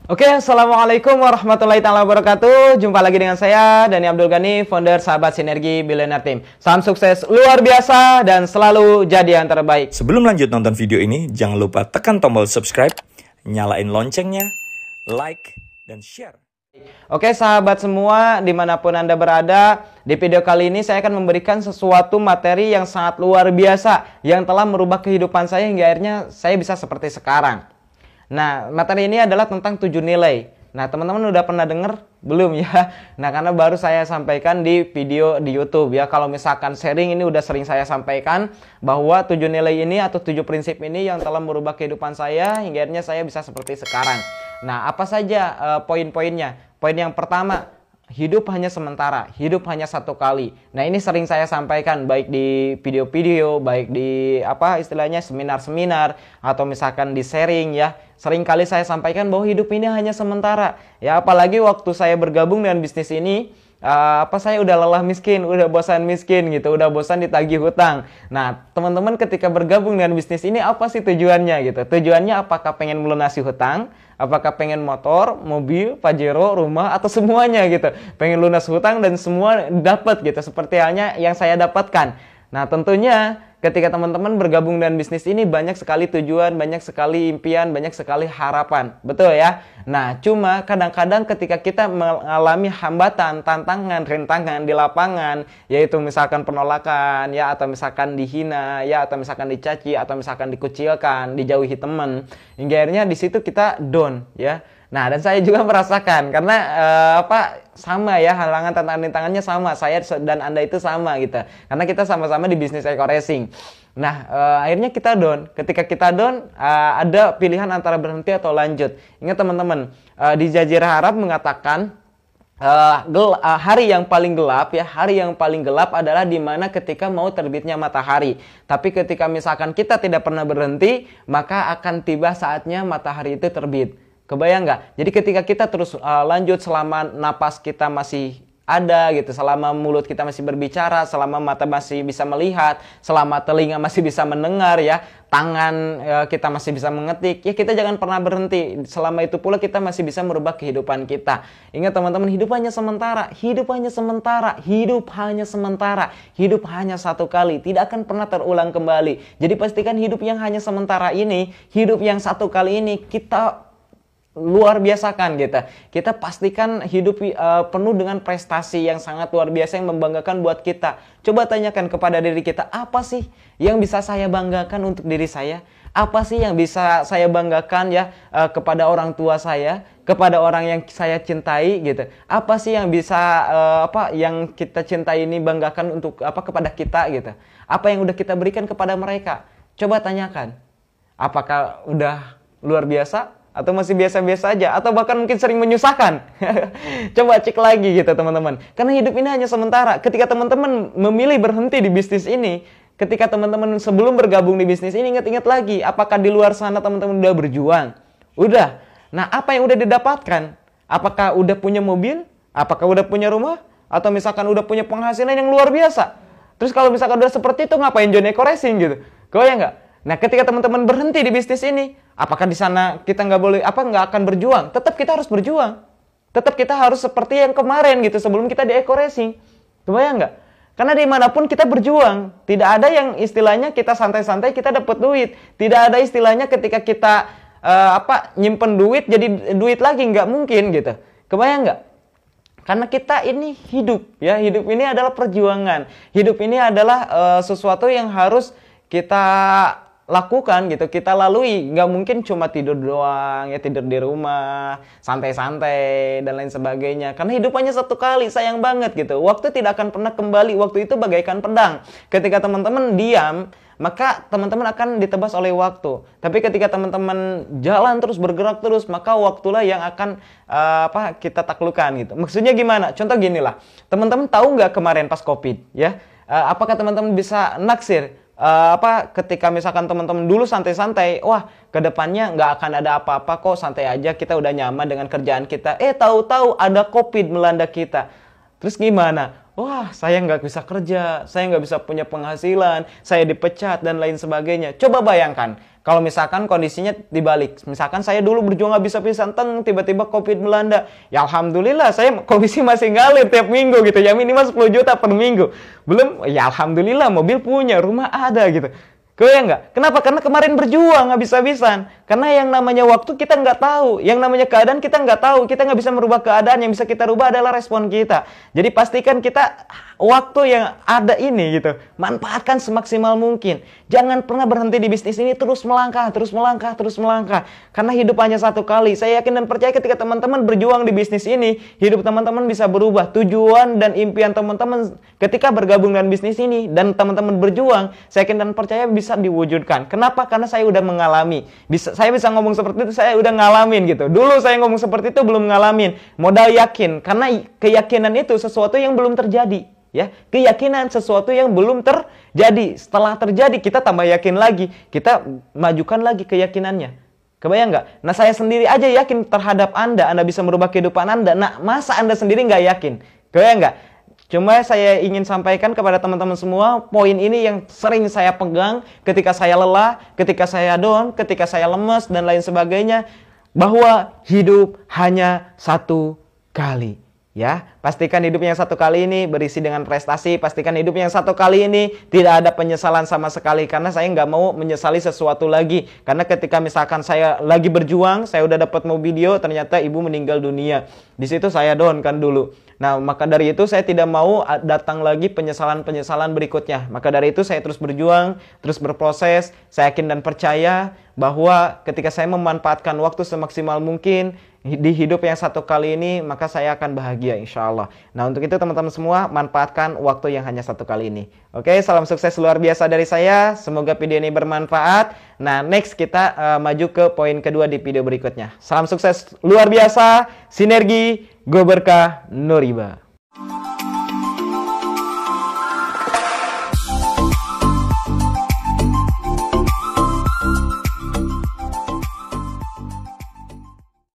Oke, Assalamualaikum warahmatullahi taala wabarakatuh. Jumpa lagi dengan saya, Dani Abdul Ghani, founder Sahabat Sinergi Billionaire Team. Salam sukses luar biasa dan selalu jadi yang terbaik. Sebelum lanjut nonton video ini, jangan lupa tekan tombol subscribe, nyalain loncengnya, like, dan share. Oke sahabat semua, dimanapun Anda berada, di video kali ini saya akan memberikan sesuatu materi yang sangat luar biasa, yang telah merubah kehidupan saya hingga akhirnya saya bisa seperti sekarang. Nah, materi ini adalah tentang 7 nilai. Nah, teman-teman udah pernah dengar? Belum ya? Nah, karena baru saya sampaikan di video di YouTube ya. Kalau misalkan sharing ini udah sering saya sampaikan bahwa 7 nilai ini atau 7 prinsip ini yang telah merubah kehidupan saya hingga akhirnya saya bisa seperti sekarang. Nah, apa saja poin-poinnya? Poin yang pertama, hidup hanya sementara, hidup hanya satu kali. Nah, ini sering saya sampaikan baik di video-video, baik di istilahnya seminar-seminar atau misalkan di sharing ya. Sering kali saya sampaikan bahwa hidup ini hanya sementara. Ya, apalagi waktu saya bergabung dengan bisnis ini, saya udah lelah miskin, udah bosan miskin gitu, udah bosan ditagih hutang. Nah, teman-teman ketika bergabung dengan bisnis ini apa sih tujuannya gitu? Tujuannya apakah pengen melunasi hutang? Apakah pengen motor, mobil, Pajero, rumah, atau semuanya gitu? Pengen lunas hutang dan semua dapat gitu, seperti halnya yang saya dapatkan. Nah, tentunya ketika teman-teman bergabung dengan bisnis ini banyak sekali tujuan, banyak sekali impian, banyak sekali harapan. Betul ya? Nah, cuma kadang-kadang ketika kita mengalami hambatan, tantangan, rintangan di lapangan, yaitu misalkan penolakan, ya, atau misalkan dihina, ya, atau misalkan dicaci, atau misalkan dikucilkan, dijauhi teman, hingga akhirnya di situ kita down, ya. Nah, dan saya juga merasakan karena sama ya, halangan tantangan rintangannya sama, saya dan Anda itu sama gitu. Karena kita sama-sama di bisnis eco racing. Nah, akhirnya kita down. Ketika kita down, ada pilihan antara berhenti atau lanjut. Ingat teman-teman, di Jazirah Arab mengatakan hari yang paling gelap ya, hari yang paling gelap adalah di mana ketika mau terbitnya matahari. Tapi ketika misalkan kita tidak pernah berhenti, maka akan tiba saatnya matahari itu terbit. Kebayang nggak? Jadi ketika kita terus lanjut selama napas kita masih ada gitu, selama mulut kita masih berbicara, selama mata masih bisa melihat, selama telinga masih bisa mendengar ya, tangan kita masih bisa mengetik, ya kita jangan pernah berhenti. Selama itu pula kita masih bisa merubah kehidupan kita. Ingat teman-teman, hidup hanya sementara, hidup hanya sementara, hidup hanya sementara, hidup hanya satu kali, tidak akan pernah terulang kembali. Jadi pastikan hidup yang hanya sementara ini, hidup yang satu kali ini kita luar biasakan gitu. Kita pastikan hidup penuh dengan prestasi yang sangat luar biasa yang membanggakan buat kita. Coba tanyakan kepada diri kita, apa sih yang bisa saya banggakan untuk diri saya? Apa sih yang bisa saya banggakan ya kepada orang tua saya, kepada orang yang saya cintai gitu? Apa sih yang bisa yang kita cintai ini banggakan untuk kepada kita gitu? Apa yang udah kita berikan kepada mereka? Coba tanyakan. Apakah udah luar biasa? Atau masih biasa-biasa aja, atau bahkan mungkin sering menyusahkan. Coba cek lagi gitu teman-teman. Karena hidup ini hanya sementara. Ketika teman-teman memilih berhenti di bisnis ini, ketika teman-teman sebelum bergabung di bisnis ini, ingat-ingat lagi, apakah di luar sana teman-teman udah berjuang? Udah. Nah, apa yang udah didapatkan? Apakah udah punya mobil? Apakah udah punya rumah? Atau misalkan udah punya penghasilan yang luar biasa? Terus kalau misalkan udah seperti itu, ngapain join eco racing gitu? Goyang nggak? Nah, ketika teman-teman berhenti di bisnis ini, apakah di sana kita nggak akan berjuang? Tetap kita harus berjuang. Tetap kita harus seperti yang kemarin gitu, sebelum kita di eco racing. Kebayang nggak? Karena dimanapun kita berjuang, tidak ada yang istilahnya kita santai-santai kita dapat duit. Tidak ada istilahnya ketika kita nyimpen duit jadi duit lagi, nggak mungkin gitu. Kebayang nggak? Karena kita ini hidup ya, hidup ini adalah perjuangan. Hidup ini adalah sesuatu yang harus kita lakukan gitu, kita lalui. Nggak mungkin cuma tidur doang ya, tidur di rumah santai-santai dan lain sebagainya, karena hidup hanya satu kali, sayang banget gitu. Waktu tidak akan pernah kembali, waktu itu bagaikan pedang. Ketika teman-teman diam, maka teman-teman akan ditebas oleh waktu. Tapi ketika teman-teman jalan terus, bergerak terus, maka waktulah yang akan kita taklukkan gitu. Maksudnya gimana? Contoh gini lah, teman-teman tahu nggak kemarin pas COVID ya, apakah teman-teman bisa naksir ketika misalkan teman-teman dulu santai-santai, wah kedepannya nggak akan ada apa-apa kok, santai aja, kita udah nyaman dengan kerjaan kita. Tahu-tahu ada COVID melanda kita. Terus gimana? wah saya nggak bisa kerja, saya nggak bisa punya penghasilan, saya dipecat dan lain sebagainya. Coba bayangkan, kalau misalkan kondisinya dibalik, misalkan saya dulu berjuang nggak bisa tiba-tiba COVID melanda, ya alhamdulillah saya komisi masih ngalir tiap minggu gitu ya, minimal 10 juta per minggu. Belum, ya alhamdulillah mobil punya, rumah ada gitu. Kebayang nggak? Kenapa? Karena kemarin berjuang habis-habisan. Karena yang namanya waktu kita nggak tahu, yang namanya keadaan kita nggak tahu, kita nggak bisa merubah keadaan. Yang bisa kita rubah adalah respon kita. Jadi pastikan kita waktu yang ada ini gitu, manfaatkan semaksimal mungkin. Jangan pernah berhenti di bisnis ini, terus melangkah, terus melangkah, terus melangkah. Karena hidup hanya satu kali. Saya yakin dan percaya ketika teman-teman berjuang di bisnis ini, hidup teman-teman bisa berubah. Tujuan dan impian teman-teman ketika bergabung dengan bisnis ini dan teman-teman berjuang, saya yakin dan percaya bisa diwujudkan. Kenapa? Karena saya udah mengalami. Saya bisa ngomong seperti itu, saya udah ngalamin gitu. Dulu saya ngomong seperti itu belum ngalamin. Modal yakin, karena keyakinan itu sesuatu yang belum terjadi. Ya, keyakinan sesuatu yang belum terjadi. Setelah terjadi kita tambah yakin lagi, kita majukan lagi keyakinannya. Kebayang nggak? Nah saya sendiri aja yakin terhadap Anda bisa merubah kehidupan Anda. Nah masa Anda sendiri nggak yakin? Kebayang nggak? Cuma saya ingin sampaikan kepada teman-teman semua, poin ini yang sering saya pegang ketika saya lelah, ketika saya down, ketika saya lemes dan lain sebagainya, bahwa hidup hanya satu kali. Ya, pastikan hidup yang satu kali ini berisi dengan prestasi. Pastikan hidup yang satu kali ini tidak ada penyesalan sama sekali. Karena saya nggak mau menyesali sesuatu lagi. Karena ketika misalkan saya lagi berjuang, saya udah dapat mau video, ternyata ibu meninggal dunia. Di situ saya down kan dulu. Nah, maka dari itu saya tidak mau datang lagi penyesalan-penyesalan berikutnya. Maka dari itu saya terus berjuang, terus berproses. Saya yakin dan percaya bahwa ketika saya memanfaatkan waktu semaksimal mungkin di hidup yang satu kali ini, maka saya akan bahagia insya Allah. Nah untuk itu teman-teman semua, manfaatkan waktu yang hanya satu kali ini. Oke, salam sukses luar biasa dari saya. Semoga video ini bermanfaat. Nah next kita maju ke poin kedua di video berikutnya. Salam sukses luar biasa, sinergi, go berkah, no riba.